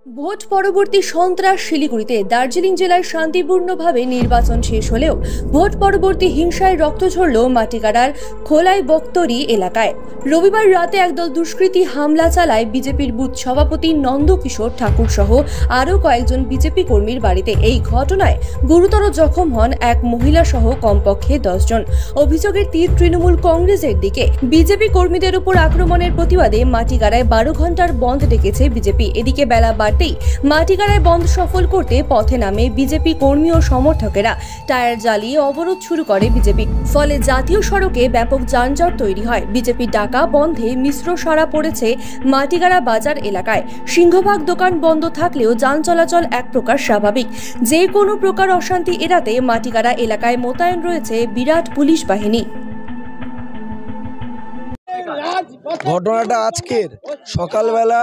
Vote পরবর্তী সন্ত্রাস শিলিগুড়িতে দার্জিলিং জেলায় শান্তিপূর্ণভাবে নির্বাচন শেষ হলেও ভোট পরবর্তী হিংসায় রক্ত ঝরল মাটিগাড়ার খোলাই বক্তরি এলাকায়। রবিবার রাতে একদল দুষ্কৃতী হামলা চালায় বিজেপির বুথ সভাপতি নন্দকিশোর ঠাকুর সহ আরও কয়েকজন বিজেপি কর্মীর বাড়িতে। এই ঘটনায় গুরুতর জখম হন এক মহিলা সহ কমপক্ষে 10 জন। অভিযোগের তীর তৃণমূল কংগ্রেসের দিকে। বিজেপি কর্মীদের উপর আক্রমণের প্রতিবাদে মাটিগাড়ায় 12 ঘন্টার বন্ধ ডেকেছে বিজেপি। এদিকে বেলা মাটিগাড়ায় বন্ধ সফল করতে পথে নামে বিজেপি কর্মী ও সমর্থকেরা। টায়ার জ্বালিয়ে অবরোধ শুরু করে বিজেপি। ফলে জাতীয় সড়কে ব্যাপক যানজট তৈরি হয়। বিজেপির ডাকা বন্ধে মিশ্র সাড়া পড়েছে মাটিগাড়া বাজার এলাকায়। সিংহভাগ দোকান বন্ধ থাকলেও যান চলাচল এক প্রকার স্বাভাবিক। যে কোনো প্রকার অশান্তি এড়াতে মাটিগাড়া এলাকায় মোতায়েন রয়েছে বিরাট পুলিশ বাহিনী। ঘটনাটা আজকের সকালবেলা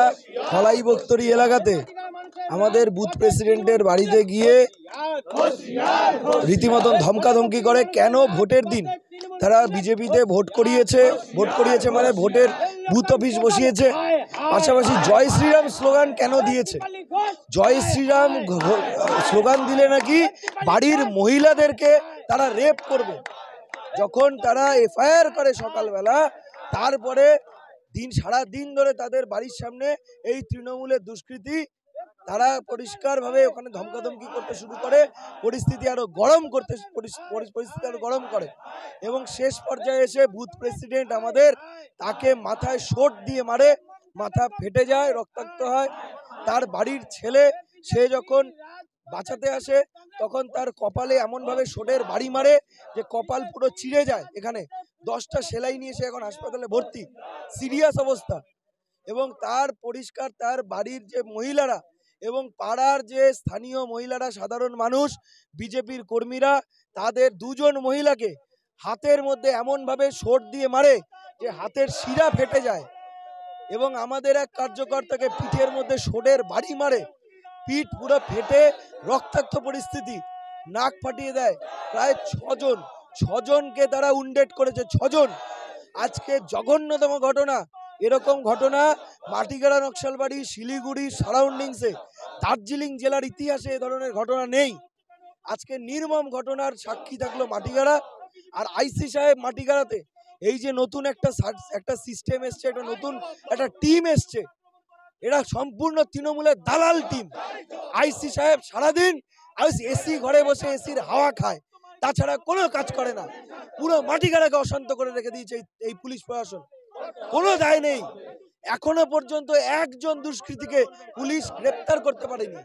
খোলাই বক্তরি এলাকাতে আমাদের বুথ প্রেসিডেন্টের বাড়িতে গিয়ে রীতিমতন ধমকাধমকি করে। কেন? ভোটের দিন তারা বিজেপিতে ভোট করিয়েছে মানে ভোটের বুথ অফিস বসিয়েছে। পাশাপাশি জয় শ্রীরাম স্লোগান কেন দিয়েছে? জয় শ্রীরাম স্লোগান দিলে নাকি বাড়ির মহিলাদেরকে তারা রেপ করবে। যখন তারা এফআইআর করে সকালবেলা, তারপরে সারা দিন ধরে তাদের বাড়ির সামনে এই তৃণমূলের দুষ্কৃতী তারা পরিষ্কারভাবে ওখানে ধমকাধমকি করতে শুরু করে। পরিস্থিতি আরো গরম করে এবং শেষ পর্যায়ে এসে বুথ প্রেসিডেন্ট আমাদের তাকে মাথায় শট দিয়ে মারে। মাথা ফেটে যায়, রক্তাক্ত হয়। তার বাড়ির ছেলে সে যখন বাঁচাতে আসে তখন তার কপালে এমনভাবে শোটের বাড়ি মারে যে কপাল পুরো চিড়ে যায়। এখানে 10টা সেলাই নিয়ে সে এখন হাসপাতালে ভর্তি, সিরিয়াস অবস্থা। এবং তার বাড়ির যে মহিলারা এবং পাড়ার যে স্থানীয় মহিলারা, সাধারণ মানুষ, বিজেপির কর্মীরা, তাদের 2 জন মহিলাকে হাতের মধ্যে এমনভাবে শট দিয়ে মারে যে হাতের শিরা ফেটে যায়। এবং আমাদের এক কার্যকর্তাকে পিঠের মধ্যে শোটের বাড়ি মারে, পিঠ পুরো ফেটে রক্তাক্ত পরিস্থিতি, নাক ফাটিয়ে দেয়। প্রায় 6 জনকে তারা উন্ডেড করেছে। 6 জন। আজকে জঘন্যতম ঘটনা। এরকম ঘটনা মাটিগাড়া, নকশালবাড়ি, শিলিগুড়ি সারাউন্ডিংসে, দার্জিলিং জেলার ইতিহাসে এ ধরনের ঘটনা নেই। আজকে নির্মম ঘটনার সাক্ষী থাকলো মাটিগাড়া। আর আইসি সাহেব মাটিগাড়াতে এই যে নতুন একটা সিস্টেম এসছে, নতুন একটা টিম এসছে, এরা সম্পূর্ণ তৃণমূলের দালাল টিম। আইসি সাহেব সারাদিন এসি ঘরে বসে এসির হাওয়া খায়, তাছাড়া কোনো কাজ করে না। পুরো মাটিগাড়াকে অশান্ত করে রেখে দিয়েছে এই পুলিশ প্রশাসন। কোনো দায় নেই। এখনো পর্যন্ত একজন দুষ্কৃতীকে পুলিশ গ্রেপ্তার করতে পারেনি।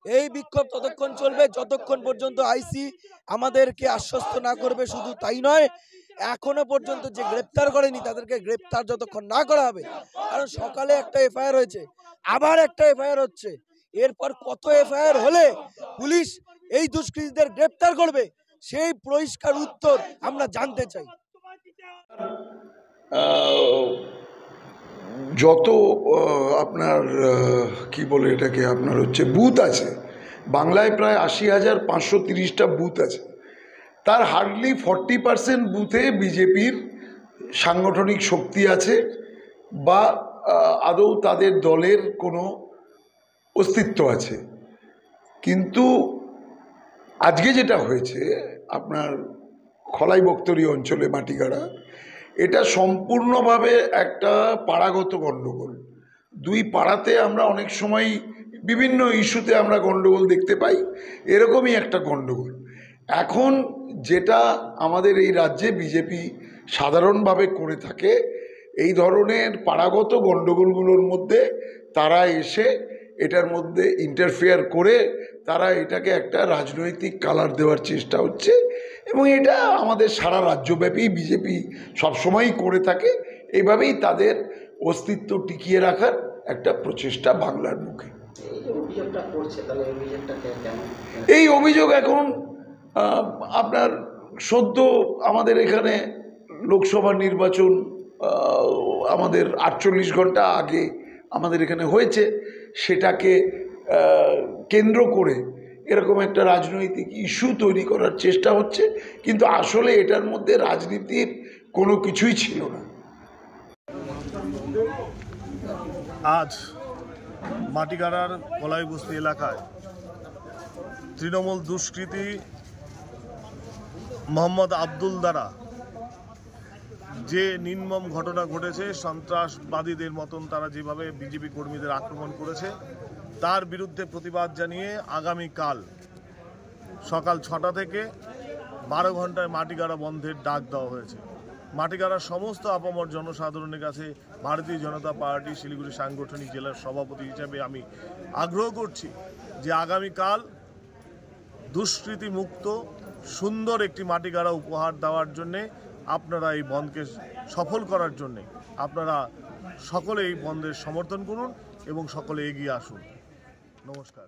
এই বিক্ষোভ ততক্ষণ চলবে যতক্ষণ পর্যন্ত আইসি আমাদেরকে আশ্বস্ত না করবে। শুধু তাই নয়, এখনো পর্যন্ত যে গ্রেপ্তার করেনি তাদেরকে গ্রেপ্তার যতক্ষণ না করা হবে। কারণ সকালে একটা এফআইআর হয়েছে, আবার একটা এফআইআর হচ্ছে, এরপর কত এফআইআর হলে পুলিশ এই দুষ্কৃতীদের গ্রেপ্তার করবে, সেই পরিষ্কার উত্তর আমরা জানতে চাই। যত আপনার কি বলে এটাকে, আপনার হচ্ছে বুথ আছে বাংলায়, প্রায় 80,530টা বুথ আছে। তার হার্ডলি 40% বুথে বিজেপির সাংগঠনিক শক্তি আছে বা আদৌ তাদের দলের কোনো অস্তিত্ব আছে। কিন্তু আজকে যেটা হয়েছে আপনার খোলাই বক্তরি অঞ্চলে মাটিগাড়া, এটা সম্পূর্ণভাবে একটা পাড়াগত গণ্ডগোল। 2 পাড়াতে আমরা অনেক সময় বিভিন্ন ইস্যুতে আমরা গণ্ডগোল দেখতে পাই, এরকমই একটা গণ্ডগোল। এখন যেটা আমাদের এই রাজ্যে বিজেপি সাধারণভাবে করে থাকে, এই ধরনের পাড়াগত গণ্ডগোলগুলোর মধ্যে তারা এসে এটার মধ্যে ইন্টারফেয়ার করে তারা এটাকে একটা রাজনৈতিক কালার দেওয়ার চেষ্টা হচ্ছে। এবং এটা আমাদের সারা রাজ্যব্যাপী বিজেপি সবসময়ই করে থাকে। এইভাবেই তাদের অস্তিত্ব টিকিয়ে রাখার একটা প্রচেষ্টা বাংলার মুখে। এই অভিযোগ এখন আপনার সদ্য আমাদের এখানে লোকসভা নির্বাচন আমাদের 48 ঘন্টা আগে আমাদের এখানে হয়েছে, সেটাকে কেন্দ্র করে এরকম একটা রাজনৈতিক ইস্যু তৈরি করার চেষ্টা হচ্ছে। কিন্তু আসলে এটার মধ্যে রাজনীতির কোনো কিছুই ছিল না। আজ মাটিগাড়ার কলাই বস্তি এলাকায় তৃণমূল দুষ্কৃতী মোহাম্মদ আব্দুল দ্বারা যে নির্মম ঘটনা ঘটেছে, সন্ত্রাসবাদীদের মতন তারা যেভাবে বিজেপি কর্মীদের আক্রমণ করেছে, তার বিরুদ্ধে প্রতিবাদ জানিয়ে আগামীকাল সকাল 6টা থেকে 12 ঘন্টায় মাটিগাড়া বন্ধের ডাক দেওয়া হয়েছে। মাটিগাড়ার সমস্ত আপামর জনসাধারণের কাছে ভারতীয় জনতা পার্টি শিলিগুড়ি সাংগঠনিক জেলার সভাপতি হিসেবে আমি আগ্রহ করছি যে আগামীকাল দুষ্কৃতি মুক্ত সুন্দর একটি মাটিগাড়া উপহার দেওয়ার জন্যে আপনারা এই বন্ধকে সফল করার জন্যে আপনারা সকলে এই বন্ধের সমর্থন করুন এবং সকলে এগিয়ে আসুন। নমস্কার।